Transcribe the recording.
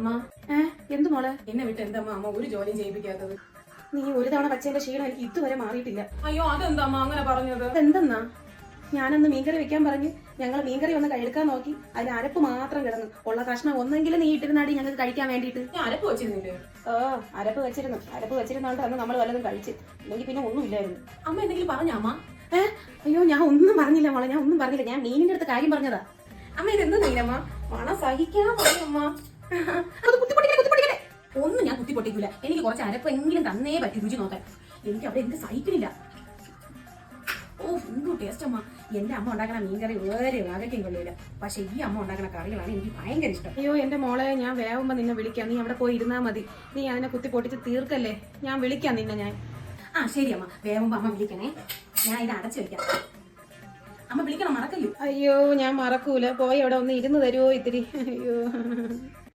അമ്മ എന്ത് മോളെ? എന്നെ വിട്ട് എന്താ അമ്മ ഒരു ജോലിയും ചെയ്യിപ്പിക്കാത്തത്? നീ ഒരു തവണ വച്ചതിന്റെ ക്ഷീണം എനിക്ക് ഇതുവരെ മാറിയിട്ടില്ല. അയ്യോ അതെന്താ അമ്മ അങ്ങനെ പറഞ്ഞത്? എന്തെന്നാ, ഞാനന്ന് മീൻകറി വെക്കാൻ പറഞ്ഞ് ഞങ്ങൾ മീൻകറി ഒന്ന് കഴിക്കാൻ നോക്കി, അതിന് അരപ്പ് മാത്രം കിടന്നു. ഉള്ള കഷ്ണം ഒന്നെങ്കിലും നീ ഇട്ടിരുന്നാടി ഞങ്ങൾക്ക് കഴിക്കാൻ വേണ്ടിയിട്ട്. ഞാൻ അരപ്പ് വെച്ചിരുന്നില്ലേ? അരപ്പ് വെച്ചിരുന്നോണ്ട് അന്ന് നമ്മൾ വല്ലതും കഴിച്ച്, അല്ലെങ്കിൽ പിന്നെ ഒന്നും ഇല്ലായിരുന്നു. അമ്മ എന്തെങ്കിലും പറഞ്ഞ അമ്മ? അയ്യോ ഞാൻ ഒന്നും പറഞ്ഞില്ല മോളെ, ഞാൻ ഒന്നും പറഞ്ഞില്ല. ഞാൻ മീനിന്റെ അടുത്ത് കാര്യം പറഞ്ഞതാ. അമ്മ ഇതെന്ത് മീനമ്മ? മണം സഹിക്കാൻ പറയമ്മ. ഒന്നും ഞാൻ കുത്തി പൊട്ടിക്കൂല. എനിക്ക് കുറച്ച് അരപ്പ് എങ്കിലും തന്നേ പറ്റി രുചി നോക്കാൻ. എനിക്ക് അവിടെ എന്ത് സഹിക്കുന്നില്ല. ഓ എന്തോ ടേസ്റ്റ് അമ്മ. എന്റെ അമ്മ ഉണ്ടാക്കണ മീൻകറി വേറെ വകയ്ക്കും കൊള്ളില്ല. പക്ഷെ ഈ അമ്മ ഉണ്ടാക്കണ കറികളാണ് എനിക്ക് ഭയങ്കര ഇഷ്ടം. അയ്യോ എന്റെ മോളെ, ഞാൻ വേവുമ്പോ നിന്നെ വിളിക്കാം. നീ അവിടെ പോയി ഇരുന്നാ മതി. നീ അതിനെ കുത്തി പൊട്ടിച്ച് തീർക്കല്ലേ. ഞാൻ വിളിക്കാം നിന്നെ. ഞാൻ ശരി അമ്മ. വേവുമ്പോ അമ്മ വിളിക്കണേ. ഞാൻ ഇത് അടച്ചു വെക്കാം. അമ്മ വിളിക്കണം, മറക്കല്ലോ. അയ്യോ ഞാൻ മറക്കൂല. പോയി അവിടെ ഒന്ന് ഇരുന്ന് തരുമോ ഇത്തിരി? അയ്യോ